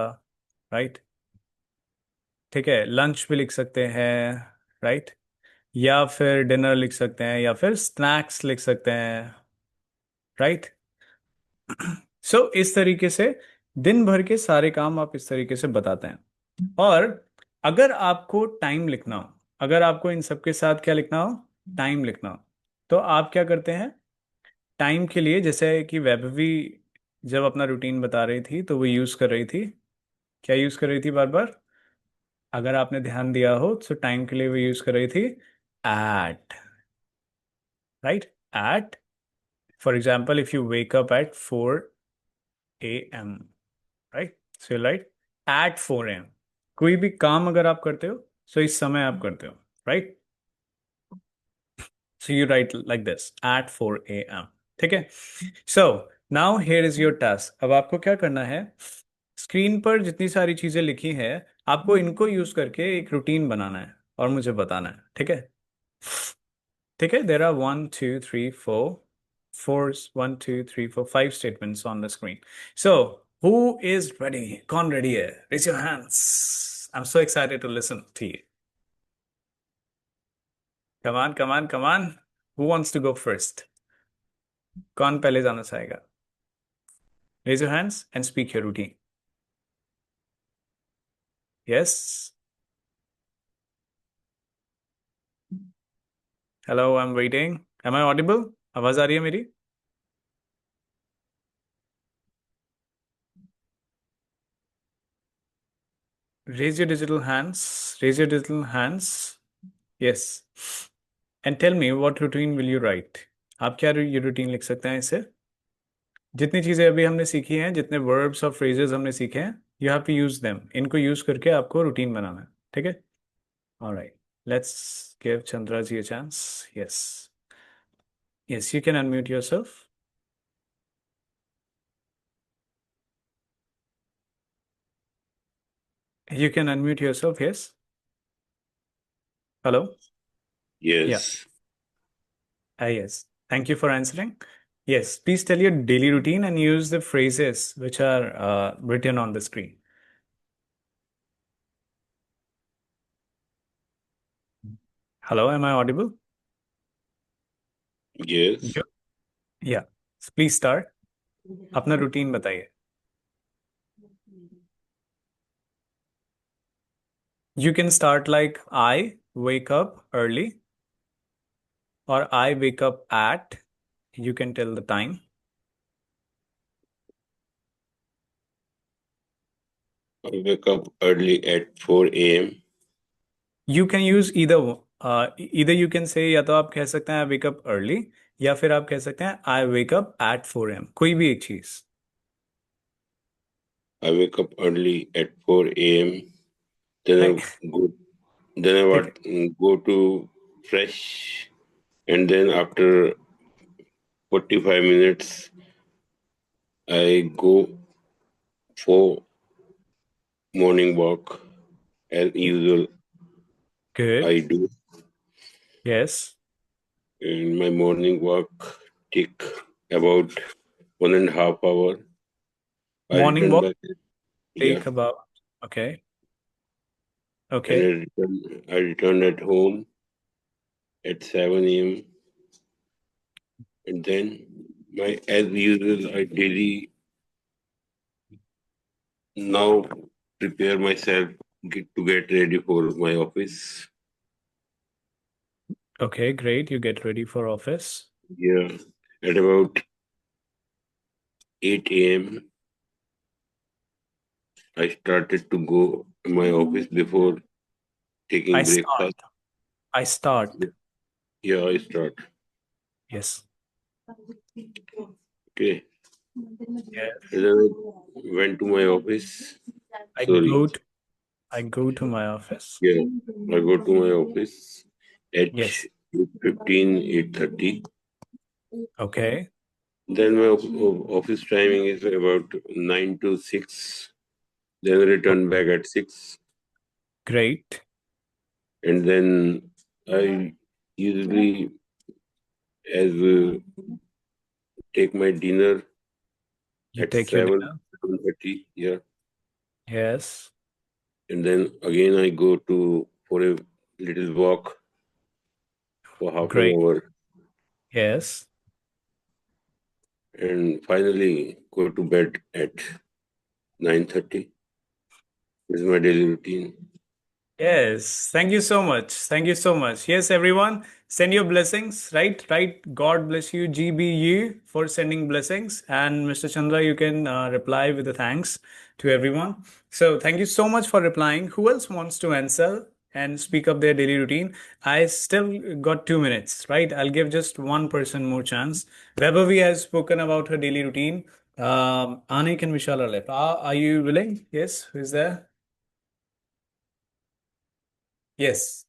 राइट. ठीक है. लंच भी लिख सकते हैं. राइट. या फिर डिनर लिख सकते हैं या फिर स्नैक्स लिख सकते हैं. राइट. सो इस तरीके से दिन भर के सारे काम आप इस तरीके से बताते हैं. और अगर आपको टाइम लिखना हो, अगर आपको इन सबके साथ क्या लिखना हो, टाइम लिखना हो, तो आप क्या करते हैं. टाइम के लिए जैसे कि वैभवी जब अपना रूटीन बता रही थी तो वो यूज कर रही थी. क्या यूज कर रही थी बार बार? अगर आपने ध्यान दिया हो तो टाइम के लिए वो यूज कर रही थी at. Right. At. For example if you wake up at 4 a.m. Right. So you write at 4 a.m. कोई भी काम अगर आप करते हो तो इस समय आप करते हो. Right. So you right like this eight 4 a.m. ठीक है. So now here is your task. अब आपको क्या करना है, स्क्रीन पर जितनी सारी चीजें लिखी हैं आपको इनको यूज करके एक रूटीन बनाना है और मुझे बताना है. ठीक है. ठीक है. There are 1 2 3 4 4 1 2 3 4 5 statements on the screen. So who is ready? कौन रेडी है? Raise your hands. I am so excited to listen to you. Come on come on come on. Who wants to go first? कौन पहले जाना चाहेगा? Raise your hands and speak your routine. Yes. Hello, I am waiting. Am I audible? आवाज आ रही है मेरी? Raise your digital hands. Raise your digital hands. Yes. And tell me what routine will you write? आप क्या ये routine लिख सकते हैं इससे? जितनी चीजें अभी हमने सीखी हैं, जितने वर्ब्स और फ्रेजेस हमने सीखे हैं, you have to use them. इनको यूज करके आपको रूटीन बनाना है. ठीक है. Alright. Let's give Chandra ji a chance. Yes. Yes, you can unmute yourself. You can unmute yourself. Yes. Hello. Yeah. Yes. Yes. Thank you for answering. Yes. Please tell your daily routine and use the phrases which are written on the screen. Hello. Am I audible? Yes. Yeah. Please start. अपना routine बताइए. You can start like I wake up early or I wake up at. You can tell the time. I wake up early at 4 a.m. You can use either. Either you can say या तो आप कह सकते हैं I wake up early या फिर आप कह सकते हैं I wake up at 4 a.m. कोई भी एक चीज. I wake up early at 4 a.m. Then नहीं. I go. Then I ठीक है. go to fresh, and then after 45 minutes, I go for morning walk as usual. Good. I do, Yes. and my morning walk take about 1.5 hours. I Morning return walk back. Yeah, take about. Okay. and Okay. I return at home at 7 a.m. And then my as usual I daily now prepare myself get ready for my office. Okay. Great. You get ready for office. Yeah. At about 8 a.m. I started to go to my office before taking I start. breakfast. I start. Yeah, I start. Yes. Okay. Yes. And then I went to my office. I Sorry. go to my office. Yeah, I go to my office at Yes. 8:15, 8:30. Okay. Then my office timing is about 9 to 6. Then I return back at 6. Great. And then I usually as take my dinner You at take your 7, dinner. 7:30. Yeah. Yes. And then again I go for a little walk for half an Great. hour. Yes. And finally go to bed at 9:30. This is my daily routine. Yes. Thank you so much. Thank you so much. Yes, everyone, send your blessings, right? Right. God bless you, GBU, for sending blessings. And Mr. Chandra, you can reply with the thanks to everyone. So thank you so much for replying. Who else wants to answer and speak up their daily routine? I still got 2 minutes, right? I'll give just one person more chance. Vaibhavi has spoken about her daily routine. Anik and Vishal are left. Are you willing? Yes. Who is there? Yes.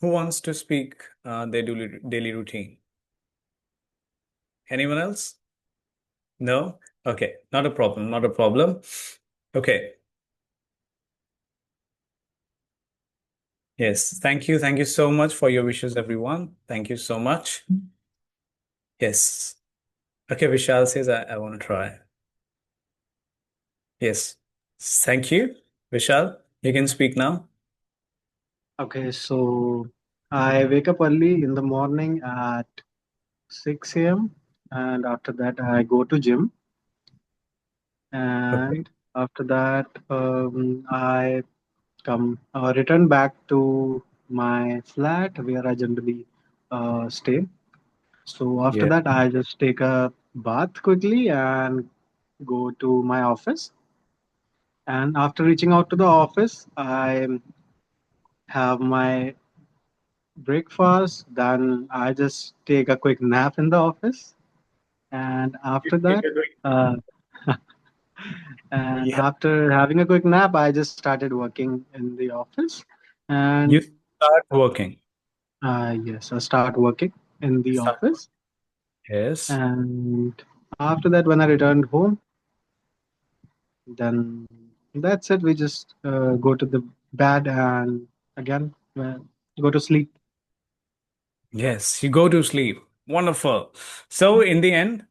Who wants to speak their daily routine? Anyone else? No? Okay, not a problem, not a problem. Okay. Yes, thank you. Thank you so much for your wishes, everyone. Thank you so much. Yes. Okay, Vishal says, I want to try. Yes. Thank you. Vishal, you can speak now. Okay, so I wake up early in the morning at 6 a.m. and after that I go to gym, Okay. and after that I come return back to my flat where I generally stay. So after Yeah. that I just take a bath quickly and go to my office. And after reaching out to the office, I have my breakfast. Then I just take a quick nap in the office. And after that, uh, and Yeah. after having a quick nap, I just started working in the office. And You start working. yes, I start working in the Start. office. Yes. And after that, when I returned home, then that's it. We just go to the bed and again go to sleep. Yes, you go to sleep. Wonderful. So in the end,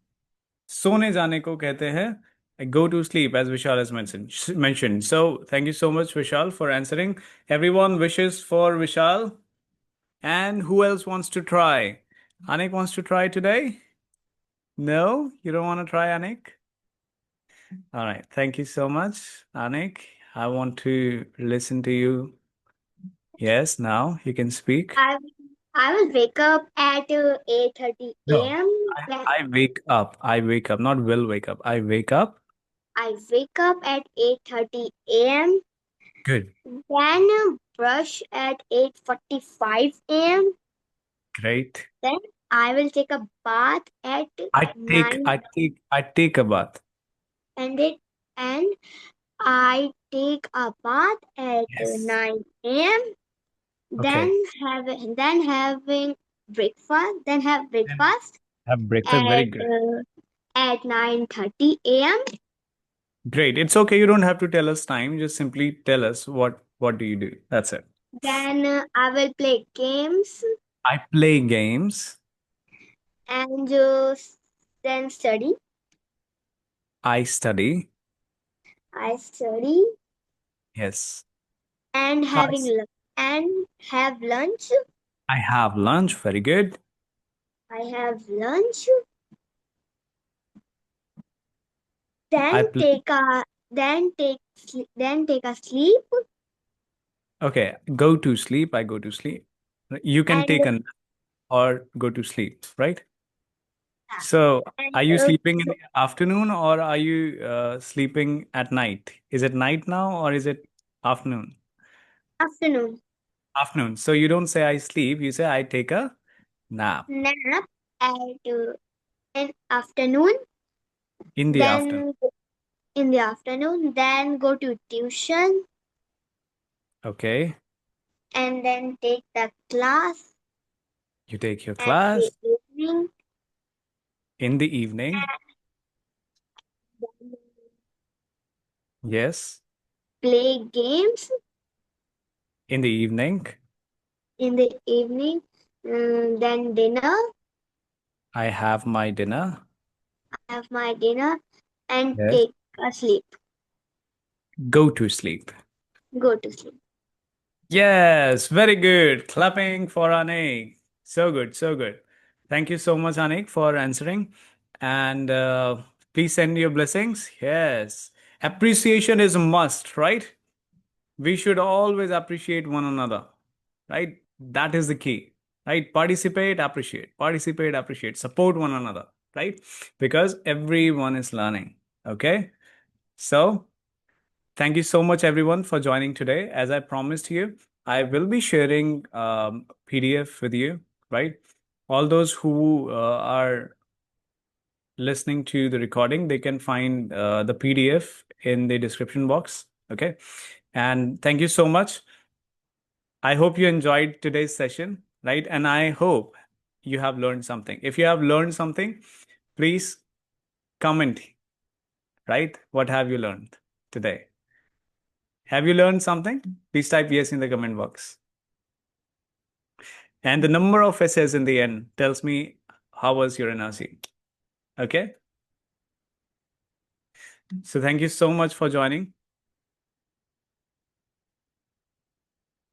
सोने जाने को कहते हैं go to sleep, as Vishal has mentioned. So thank you so much, Vishal, for answering. Everyone wishes for Vishal. And who else wants to try? Anik wants to try today? No, you don't want to try, Anik? All right. Thank you so much, Anik. I want to listen to you. Yes, now you can speak. I will wake up at 8:30 No. a.m. I wake up. I wake up, not will wake up. I wake up. I wake up at 8:30 a.m. Good. Then brush at 8:45 a.m. Great. Then I will take a bath at I take 9 I take I take a bath. and it and I take a bath at Yes. 9 a.m. Then Okay. having breakfast. Then have Then breakfast have breakfast. Very at good. 9:30 a.m. Great. It's okay. You don't have to tell us time. Just simply tell us what do you do. That's it. Then I will play games I play games. and then study. I study. I study Yes. and I, and have lunch. I have lunch. Very good. I have lunch. I Then play. take a then take sle- then take a sleep Okay. Go to sleep. I go to sleep. You can and take a nap or go to sleep, right? So, and are you sleeping in the afternoon or are you sleeping at night? Is it night now or is it afternoon? afternoon Afternoon. So you don't say I sleep, you say I take a nap. nap at then afternoon, In the afternoon. then in the afternoon, then go to tuition, Okay. and then take the class You take your at class the evening, in the evening. then Yes. play games In the evening. in the evening, then dinner, I have my dinner. have my dinner, and Yes. take a sleep, Go to sleep. go to sleep. Yes, very good. Clapping for Anik. So good, so good. Thank you so much, Anik, for answering. And please send your blessings. Yes. Appreciation is a must, right? We should always appreciate one another, right? That is the key, right? Participate, appreciate, support one another, right? Because everyone is learning. Okay. So, thank you so much, everyone, for joining today. As I promised you, I will be sharing PDF with you, right? All those who are listening to the recording, they can find the PDF in the description box. Okay. And thank you so much. I hope you enjoyed today's session, right? And I hope you have learned something. If you have learned something, please comment, right? What have you learned today? Have you learned something? Please type yes in the comment box. And the number of essays in the end tells me how was your NRC. Okay. So thank you so much for joining.